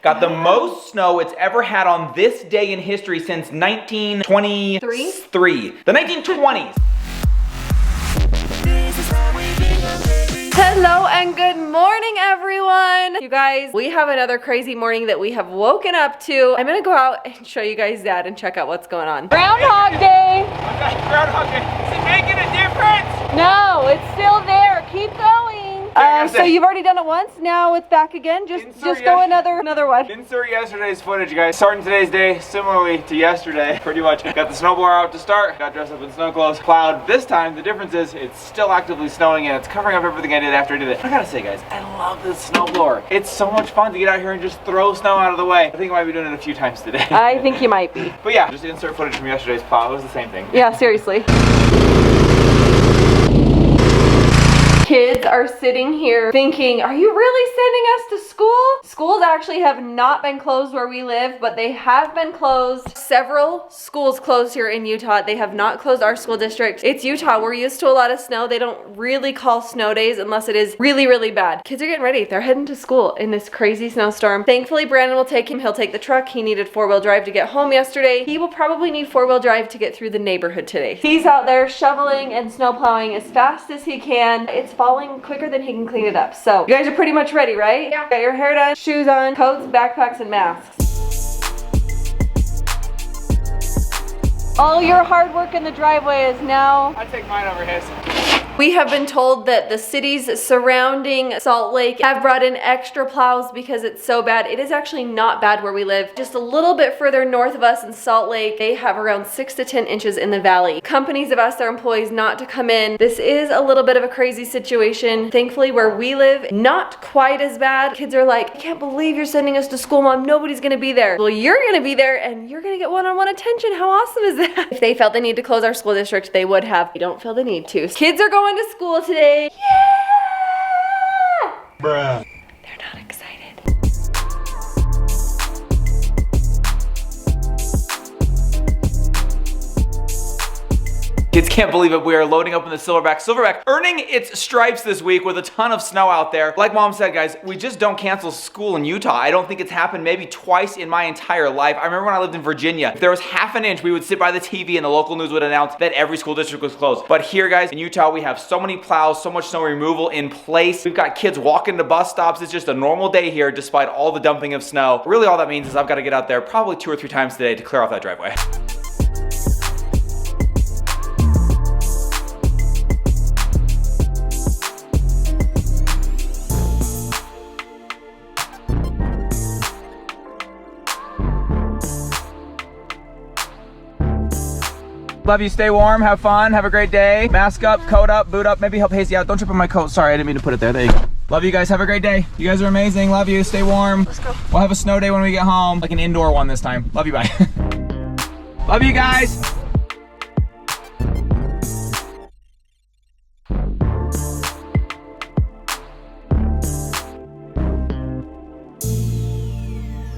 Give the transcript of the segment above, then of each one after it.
Got the most snow it's ever had on this day in history since 1923. The 1920s. Hello and good morning, everyone. You guys, we have another crazy morning that we have woken up to. I'm gonna go out and show you guys that and check out what's going on. Groundhog Day. Okay, Groundhog Day. Is it making a difference? No, it's still there. Keep going. So you've already done it once. Now it's back again. Just go another one. Insert yesterday's footage, guys. Starting today's day similarly to yesterday. Pretty much got the snowblower out to start. Got dressed up in snow clothes. Plowed. This time the difference is it's still actively snowing and it's covering up everything I did after I did it. I gotta say, guys, I love this snowblower. It's so much fun to get out here and just throw snow out of the way. I think I might be doing it a few times today. I think you might be. But yeah, just insert footage from yesterday's plow. It was the same thing. Yeah, seriously. Kids are sitting here thinking, are you really sending us to school? Schools actually have not been closed where we live, but they have been closed. Several schools closed here in Utah. They have not closed our school district. It's Utah. We're used to a lot of snow. They don't really call snow days unless it is really, really bad. Kids are getting ready. They're heading to school in this crazy snowstorm. Thankfully, Brandon will take him. He'll take the truck. He needed four-wheel drive to get home yesterday. He will probably need four-wheel drive to get through the neighborhood today. He's out there shoveling and snow plowing as fast as he can. It's falling quicker than he can clean it up. So you guys are pretty much ready, right? Yeah. Got your hair done, shoes on, coats, backpacks, and masks. All your hard work in the driveway is now... I take mine over his. We have been told that the cities surrounding Salt Lake have brought in extra plows because it's so bad. It is actually not bad where we live. Just a little bit further north of us in Salt Lake, they have around 6 to 10 inches in the valley. Companies have asked their employees not to come in. This is a little bit of a crazy situation. Thankfully, where we live, not quite as bad. Kids are like, I can't believe you're sending us to school, Mom. Nobody's gonna be there. Well, you're gonna be there and you're gonna get one-on-one attention. How awesome is that? If they felt the need to close our school district, they would have. They don't feel the need to. Kids are going to school today. Yeah! Bruh. They're not excited. Kids can't believe it. We are loading up in the Silverback. Silverback earning its stripes this week with a ton of snow out there. Like Mom said, guys, we just don't cancel school in Utah. I don't think it's happened maybe twice in my entire life. I remember when I lived in Virginia, if there was half an inch, we would sit by the TV and the local news would announce that every school district was closed. But here, guys, in Utah, we have so many plows, so much snow removal in place. We've got kids walking to bus stops. It's just a normal day here despite all the dumping of snow. Really, all that means is I've got to get out there probably 2 or 3 times today to clear off that driveway. Love you, stay warm, have fun, have a great day. Mask up, coat up, boot up, maybe help Hazy out. Don't trip on my coat. Sorry, I didn't mean to put it there. There you go. Love you guys, have a great day. You guys are amazing, love you, stay warm. Let's go. We'll have a snow day when we get home, like an indoor one this time. Love you, bye. Love you guys.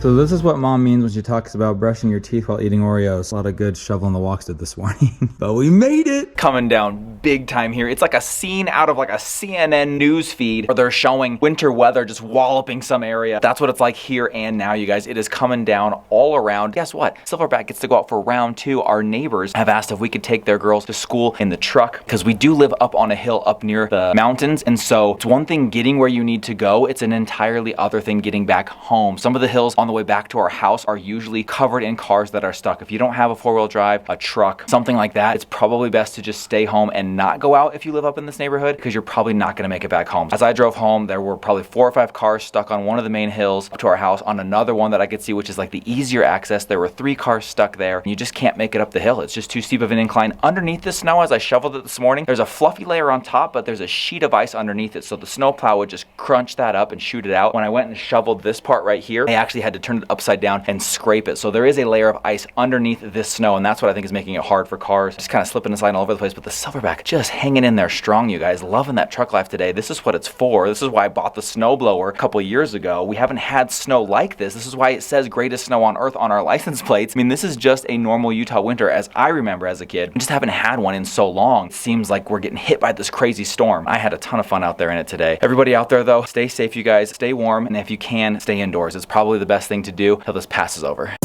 So this is what Mom means when she talks about brushing your teeth while eating Oreos. A lot of good shoveling the walks did this morning, but we made it! Coming down big time here. It's like a scene out of like a CNN news feed where they're showing winter weather just walloping some area. That's what it's like here and now, you guys. It is coming down all around. Guess what? Silverback gets to go out for round 2. Our neighbors have asked if we could take their girls to school in the truck because we do live up on a hill up near the mountains. And so it's one thing getting where you need to go. It's an entirely other thing getting back home. Some of the hills on the way back to our house are usually covered in cars that are stuck. If you don't have a 4-wheel drive, a truck, something like that, it's probably best to just stay home and not go out if you live up in this neighborhood because you're probably not gonna make it back home. As I drove home, there were probably 4 or 5 cars stuck on one of the main hills up to our house. On another one that I could see, which is like the easier access, there were 3 cars stuck there. And you just can't make it up the hill. It's just too steep of an incline. Underneath the snow, as I shoveled it this morning, there's a fluffy layer on top, but there's a sheet of ice underneath it. So the snow plow would just crunch that up and shoot it out. When I went and shoveled this part right here, I actually had to turn it upside down and scrape it. So there is a layer of ice underneath this snow, and that's what I think is making it hard for cars. Just kind of slipping and sliding all over the place, but the Silverback just hanging in there strong, you guys. Loving that truck life today. This is what it's for. This is why I bought the snowblower a couple years ago. We haven't had snow like this. This is why it says greatest snow on earth on our license plates. I mean, this is just a normal Utah winter as I remember as a kid. We just haven't had one in so long. It seems like we're getting hit by this crazy storm. I had a ton of fun out there in it today. Everybody out there though, stay safe, you guys. Stay warm, and if you can, stay indoors. It's probably the best thing to do until this passes over.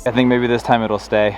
I think maybe this time it'll stay.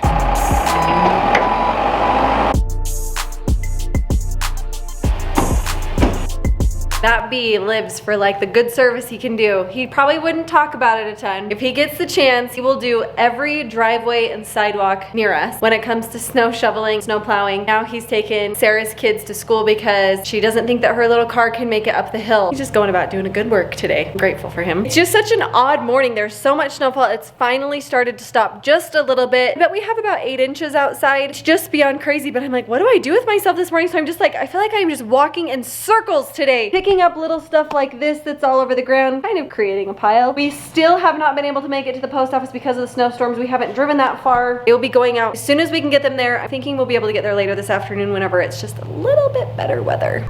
That bee lives for like the good service he can do. He probably wouldn't talk about it a ton. If he gets the chance, he will do every driveway and sidewalk near us when it comes to snow shoveling, snow plowing. Now he's taken Sarah's kids to school because she doesn't think that her little car can make it up the hill. He's just going about doing a good work today. I'm grateful for him. It's just such an odd morning. There's so much snowfall. It's finally started to stop just a little bit, but we have about 8 inches outside. It's just beyond crazy, but I'm like, what do I do with myself this morning? So I'm just like, I feel like I'm just walking in circles today, picking up little stuff like this that's all over the ground, kind of creating a pile. We still have not been able to make it to the post office because of the snowstorms. We haven't driven that far. It will be going out as soon as we can get them there. I'm thinking we'll be able to get there later this afternoon whenever it's just a little bit better weather.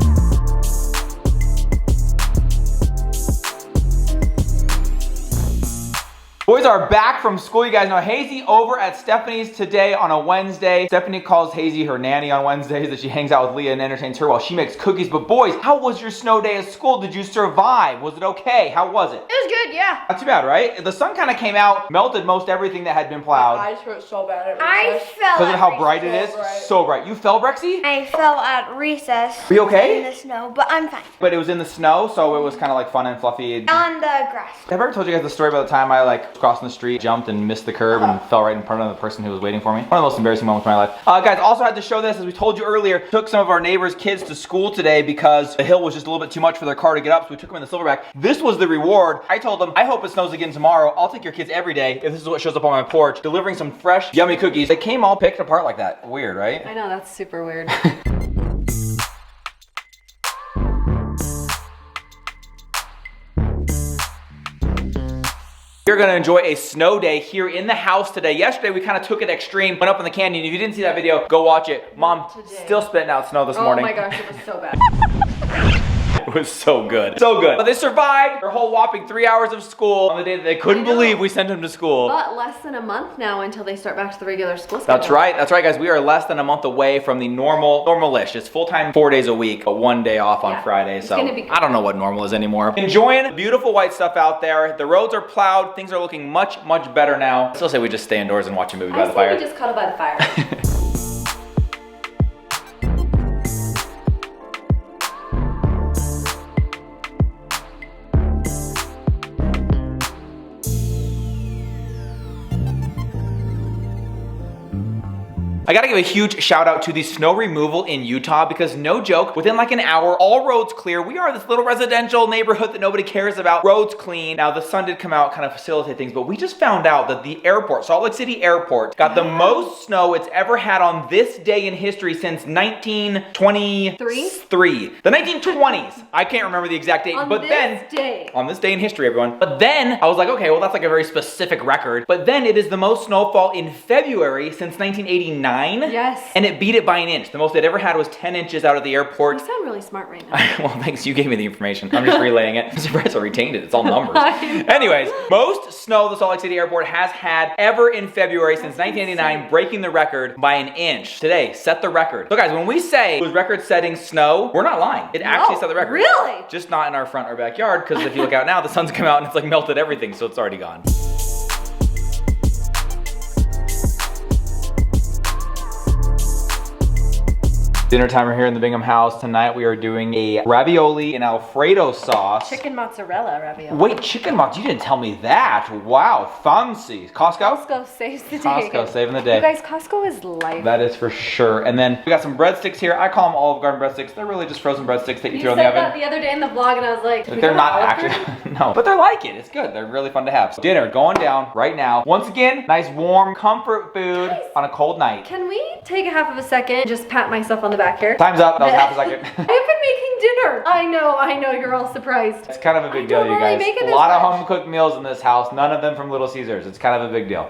Boys are back from school. You guys know Hazy over at Stephanie's today on a Wednesday. Stephanie calls Hazy her nanny on Wednesdays, that she hangs out with Leah and entertains her while she makes cookies. But boys, how was your snow day at school? Did you survive? Was it okay? How was it? It was good, yeah. Not too bad, right? The sun kind of came out, melted most everything that had been plowed. My eyes hurt so bad at I recess. fell Because at of how bright it recess. is? bright. So bright. You fell, Brexy? I fell at recess. Are you okay? In the snow, but I'm fine. But it was in the snow, so it was kind of like fun and fluffy. On the grass. Have I ever told you guys the story about the time I like crossing the street, jumped and missed the curb and fell right in front of the person who was waiting for me? One of the most embarrassing moments of my life. Guys, also had to show this, as we told you earlier, took some of our neighbors' kids to school today because the hill was just a little bit too much for their car to get up, so we took them in the Silverback. This was the reward. I told them, I hope it snows again tomorrow. I'll take your kids every day if this is what shows up on my porch, delivering some fresh, yummy cookies. They came all picked apart like that. Weird, right? I know, that's super weird. We're gonna enjoy a snow day here in the house today. Yesterday we kind of took it extreme, went up in the canyon. If you didn't see that video, go watch it. Mom, still spitting out snow this morning. Oh my gosh, it was so bad. It was so good. So good. But they survived their whole whopping 3 hours of school on the day that they couldn't believe we sent them to school. But less than a month now until they start back to the regular school schedule. That's right, guys. We are less than a month away from the normal-ish. It's full-time 4 days a week, but 1 day off on Friday. So gonna be I don't know what normal is anymore. Enjoying the beautiful white stuff out there. The roads are plowed. Things are looking much, much better now. I still say we just stay indoors and watch a movie by the fire. we just cuddle by the fire. I gotta give a huge shout out to the snow removal in Utah because no joke, within like an hour, all roads clear. We are this little residential neighborhood that nobody cares about. Roads clean. Now the sun did come out, kind of facilitate things, but we just found out that the airport, Salt Lake City Airport, got the most snow it's ever had on this day in history since 1923. The 1920s. I can't remember the exact date, On but this then day. on this day in history, everyone. But then I was like, okay, well that's like a very specific record. But then it is the most snowfall in February since 1989. Yes. And it beat it by an inch. The most they'd ever had was 10 inches out of the airport. You sound really smart right now. Well, thanks. You gave me the information. I'm just relaying it. I'm surprised I retained it. It's all numbers. Anyways, most snow the Salt Lake City Airport has had ever in February since 1989, breaking the record by an inch. Today, set the record. So guys, when we say it was record-setting snow, we're not lying. It actually set the record. Really? Just not in our front or backyard, because if you look out now, the sun's come out and it's like melted everything, so it's already gone. Dinner time here in the Bingham house. Tonight we are doing a ravioli and Alfredo sauce. Chicken mozzarella ravioli. Wait, chicken mozzarella? You didn't tell me that. Wow, fancy. Costco? Costco saves the day. Costco saving the day. You guys, Costco is life. That is for sure. And then we got some breadsticks here. I call them Olive Garden breadsticks. They're really just frozen breadsticks that you throw in the said oven. that the other day in the vlog and I was like, They're not actually, no, but they're like it. It's good. They're really fun to have. So dinner going down right now. Once again, nice warm comfort food on a cold night. Can we take a half of a second and just pat myself on the back here. Time's up. That was half a second. I've been making dinner. I know, you're all surprised. It's kind of a big deal, you don't really guys. make it A this lot of much. home cooked meals in this house. None of them from Little Caesars. It's kind of a big deal.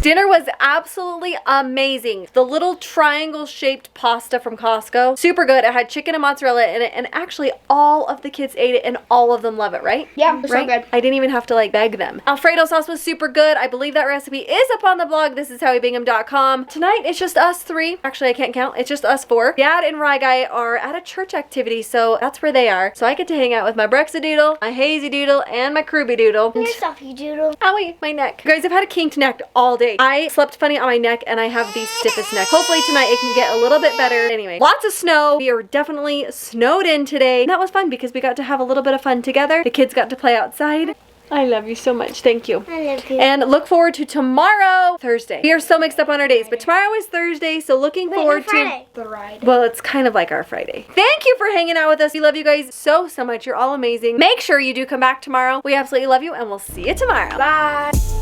Dinner was absolutely amazing. The little triangle shaped pasta from Costco, super good. It had chicken and mozzarella in it, and actually all of the kids ate it and all of them love it, right? Yeah, it's so Right? good. I didn't even have to like beg them. Alfredo sauce was super good. I believe that recipe is up on the blog. This is TIHWBingham.com. Tonight it's just us three. Actually, I can't count. It's just us four. Dad and Rye Guy are at a church activity, so that's where they are. So I get to hang out with my Brexidoodle, my Hazy Doodle, and my Kruby Doodle. Your stuffy doodle. Owie, my neck. You guys, I've had a kinked neck all day. I slept funny on my neck and I have the stiffest neck. Hopefully tonight it can get a little bit better. Anyway, lots of snow. We are definitely snowed in today. And that was fun because we got to have a little bit of fun together. The kids got to play outside. I love you so much. Thank you. I love you. And look forward to tomorrow, Thursday. We are so mixed up on our days, but tomorrow is Thursday, so looking forward to... Friday. The ride. Well, it's kind of like our Friday. Thank you for hanging out with us. We love you guys so much. You're all amazing. Make sure you do come back tomorrow. We absolutely love you, and we'll see you tomorrow. Bye.